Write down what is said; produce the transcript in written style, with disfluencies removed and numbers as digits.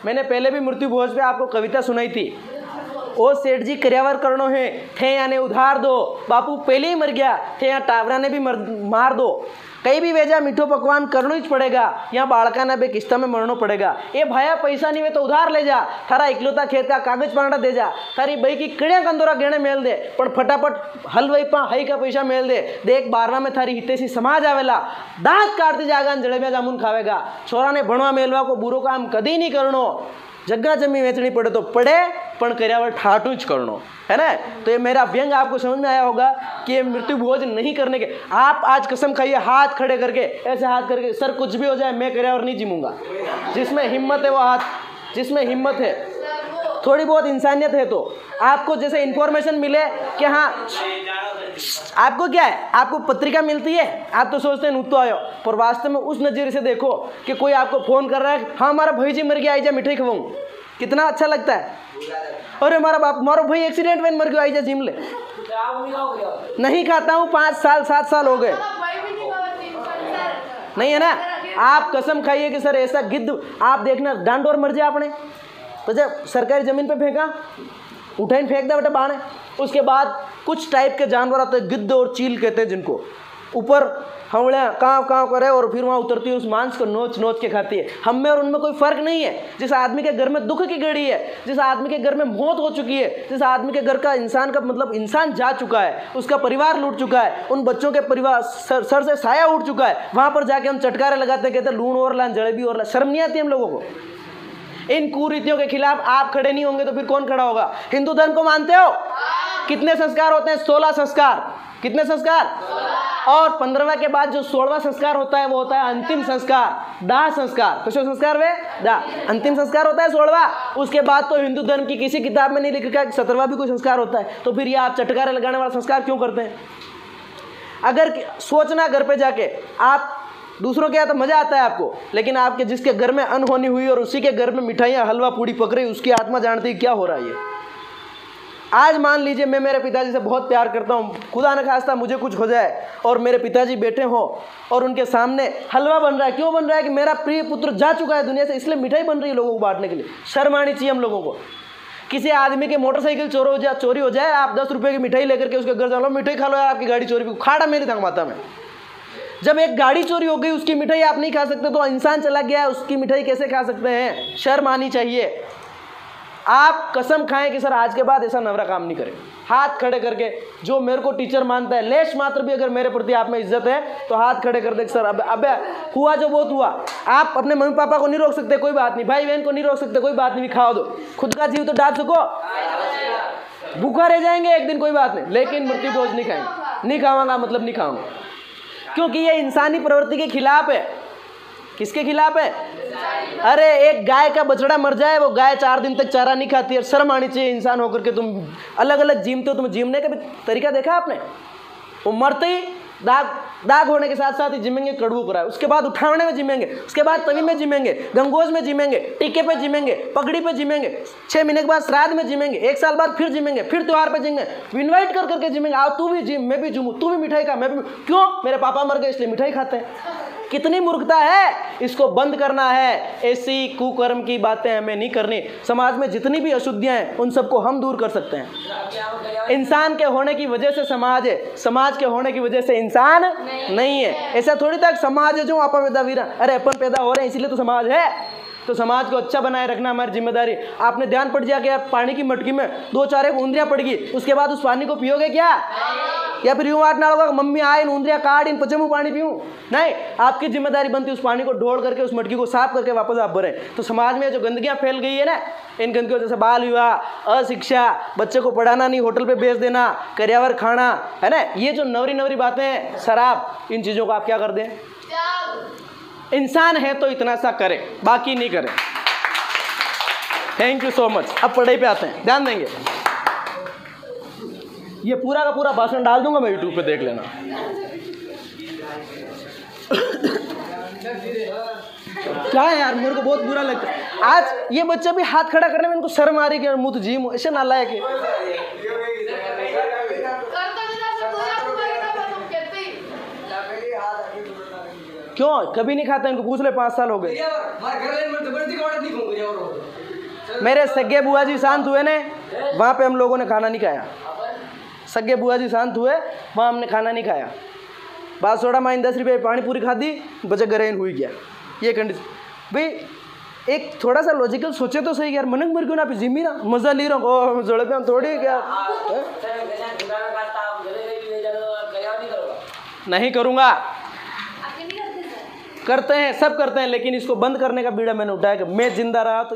मैंने पहले भी मृत्यु भोज पे आपको कविता सुनाई थी। ओ सेठ जी कर्यावर करनो है थे याने उधार दो, बापू पहले ही मर गया थे यहाँ टावरा ने भी मार दो, कई भी वेजा मीठो पकवान करनो ही पड़ेगा, यहाँ बाड़का ने बे किस्ता में मरनो पड़ेगा। ए भाया पैसा नहीं वे तो उधार ले जा, थारा इकलौता खेत का कागज पांडा दे जा, थारी बई की कड़िया कंदोरा गहने मेल दे, पण फटाफट हलवाई पा हई का पैसा मेल दे, देख 12 में थारी हितेशी समाज आवेला, दांत काटती जागा जलेबिया जामुन खावेगा। छोरा ने भणवा मेलवा को बुरो काम कदी नहीं करनो, जगह जमी वेचनी पड़े तो पड़े, पण कर्यावर ठाटू ज करनो, है ना। तो ये मेरा व्यंग आपको समझ में आया होगा कि ये मृत्यु भोज नहीं करने के। आप आज कसम खाइए हाथ खड़े करके, ऐसे हाथ करके, सर कुछ भी हो जाए मैं कर्यावर नहीं जिमूंगा। जिसमें हिम्मत है वो हाथ, जिसमें हिम्मत है, थोड़ी बहुत इंसानियत है, तो आपको जैसे इन्फॉर्मेशन मिले कि हाँ आपको क्या है, आपको पत्रिका मिलती है, आप तो सोचते हैं नूतो आयो, पर वास्तव में उस नज़रिए से देखो कि कोई आपको फ़ोन कर रहा है, हाँ हमारा भाई जी मर गया, आई जा मिठाई खवाऊँ, कितना अच्छा लगता है। अरे हमारा भाई एक्सीडेंट में मर गया, आई जा जिम ले। नहीं खाता हूँ, 5 साल 7 साल हो गए, नहीं है ना। आप कसम खाइए कि सर ऐसा गिद्ध आप देखना, डांडोर मर जाए आपने तो जब सरकारी ज़मीन पे फेंका, उठाइन फेंक दे बेटा बाणे, उसके बाद कुछ टाइप के जानवर आते हैं, गिद्ध और चील कहते हैं जिनको, ऊपर हवड़ियाँ काँव काँव करे और फिर वहाँ उतरती है, उस मांस को नोच नोच के खाती है। हम में और उनमें कोई फ़र्क नहीं है। जिस आदमी के घर में दुख की घड़ी है, जिस आदमी के घर में मौत हो चुकी है, जिस आदमी के घर का इंसान का मतलब इंसान जा चुका है, उसका परिवार लूट चुका है, उन बच्चों के परिवार सर से साया उठ चुका है, वहाँ पर जाके हम चटकारे लगाते, कहते लूण और लान जलेबी और लान। शर्म नहीं आती हम लोगों को? इन कुरीतियों के खिलाफ आप खड़े नहीं होंगे तो फिर कौन खड़ा होगा? हिंदू धर्म को मानते हो? कितने संस्कार होते हैं? 16 संस्कार। कितने संस्कार? और 15वां के बाद जो 16वां संस्कार होता है वो होता है अंतिम संस्कार, दाह संस्कार। किसो संस्कार वे? दाह। अंतिम संस्कार होता है 16वां। उसके बाद तो हिंदू धर्म की किसी किताब में नहीं लिखा कि 17वां भी कोई संस्कार होता है। तो फिर ये आप चटकारे लगाने वाला संस्कार क्यों करते हैं? अगर सोचना घर पे जाके, आप दूसरों के यहाँ तो मजा आता है आपको, लेकिन आपके जिसके घर में अनहोनी हुई और उसी के घर में मिठाइयाँ हलवा पूड़ी पक रही, उसकी आत्मा जानती है क्या हो रहा है। ये आज मान लीजिए मैं मेरे पिताजी से बहुत प्यार करता हूँ, खुदा न खास्ता मुझे कुछ हो जाए और मेरे पिताजी बैठे हों और उनके सामने हलवा बन रहा है। क्यों बन रहा है? कि मेरा प्रिय पुत्र जा चुका है दुनिया से, इसलिए मिठाई बन रही है लोगों को बांटने के लिए। शर्म आनी चाहिए हम लोगों को। किसी आदमी के मोटरसाइकिल चोरी हो जाए, आप 10 रुपये की मिठाई लेकर के उसके घर जा लो, मिठाई खा लो, आपकी गाड़ी चोरी, खाड़ा मेरी धंग माता में। जब एक गाड़ी चोरी हो गई, उसकी मिठाई आप नहीं खा सकते, तो इंसान चला गया है, उसकी मिठाई कैसे खा सकते हैं? शर्म आनी चाहिए। आप कसम खाएं कि सर आज के बाद ऐसा नवरा काम नहीं करें। हाथ खड़े करके, जो मेरे को टीचर मानता है, लेश मात्र भी अगर मेरे प्रति आप में इज्जत है तो हाथ खड़े कर दे सर अब हुआ जो बहुत हुआ। आप अपने मम्मी पापा को नहीं रोक सकते, कोई बात नहीं, भाई बहन को नहीं रोक सकते, कोई बात नहीं, खाओ दो। खुद का जीव तो डाल सको, भूखा रह जाएंगे एक दिन, कोई बात नहीं, लेकिन मृत्यु भोज नहीं खाएंगे। नहीं खाऊंगा मतलब नहीं खाऊंगा, क्योंकि ये इंसानी प्रवृत्ति के खिलाफ है। किसके खिलाफ है? अरे एक गाय का बछड़ा मर जाए, वो गाय 4 दिन तक चारा नहीं खाती है। शर्म आनी चाहिए इंसान होकर के। तुम अलग अलग जीमते हो, तुम जीमने का भी तरीका देखा आपने? वो मरते ही दाग होने के साथ साथ ही जिमेंगे, कड़वू कराए, उसके बाद उठावने में जिमेंगे, उसके बाद तवी में जिमेंगे, गंगोज में जिमेंगे, टीके पे जिमेंगे, पगड़ी पे जिमेंगे, 6 महीने के बाद श्राद्ध में जिमेंगे, 1 साल बाद फिर जिमेंगे, फिर त्योहार पे जिमेंगे, इन्वाइट कर करके जिमेंगे। आओ तू भी जिम, मैं भी जिमूँ, तू भी मिठाई खा, मैं भी। क्यों? मेरे पापा मर गए इसलिए मिठाई खाते हैं। कितनी मूर्खता है! इसको बंद करना है। ऐसी कुकर्म की बातें हमें नहीं करनी। समाज में जितनी भी अशुद्धियां हैं उन सबको हम दूर कर सकते हैं। इंसान के होने की वजह से समाज है, समाज के होने की वजह से इंसान नहीं है। ऐसा थोड़ी तक समाज है जो आपा पैदा वीरा, अरे अपन पैदा हो रहे हैं इसीलिए तो समाज है। तो समाज को अच्छा बनाए रखना हमारी जिम्मेदारी। आपने ध्यान पड़ जाए कि यार पानी की मटकी में 2-4 उंदरियां पड़ गई, उसके बाद उस पानी को पियोगे क्या? या फिर यूं आटना होगा मम्मी आए इन उंदरियां काट इन पचमू पानी पीऊं? नहीं, आपकी जिम्मेदारी बनती है उस पानी को ढोल करके उस मटकी को साफ करके वापस आप भरें। तो समाज में जो गंदगियां फैल गई है ना, इन गंदगियों जैसे बाल विवाह, अशिक्षा, बच्चे को पढ़ाना नहीं, होटल पे भेज देना, कर्यावर खाना, है ना, ये जो नवरी बातें हैं, शराब, इन चीज़ों को आप क्या कर दें? इंसान है तो इतना सा करें, बाकी नहीं करें। Thank you so much. अब पढ़ाई पे आते हैं, ध्यान देंगे। ये पूरा का पूरा भाषण डाल दूंगा मैं यूट्यूब पे, देख लेना। क्या है यार, मेरे को बहुत बुरा लगता है। आज ये बच्चा भी हाथ खड़ा करने में इनको शर्म आ रही है कि मुँह तो जी ऐसे नालायक है। क्यों? कभी नहीं खाता, इनको पूछ ले, 5 साल हो गए। मेरे सगे बुआ जी शांत हुए ने, वहाँ पे हम लोगों ने खाना नहीं खाया। सगे बुआ जी शांत हुए, वहाँ हमने खाना नहीं खाया। बात सोड़ा माइन 10 रुपये पानी पूरी खा दी, बचे गरेन हुई गया। ये कंडीशन भाई, एक थोड़ा सा लॉजिकल सोचे तो सही यार। मनक मर क्यों ना जिमी ना मजा ले रहा हूँ जोड़े पे हम थोड़ी क्या नहीं करूँगा। करते हैं, सब करते हैं, लेकिन इसको बंद करने का बीड़ा मैंने उठाया कि मैं जिंदा रहा तो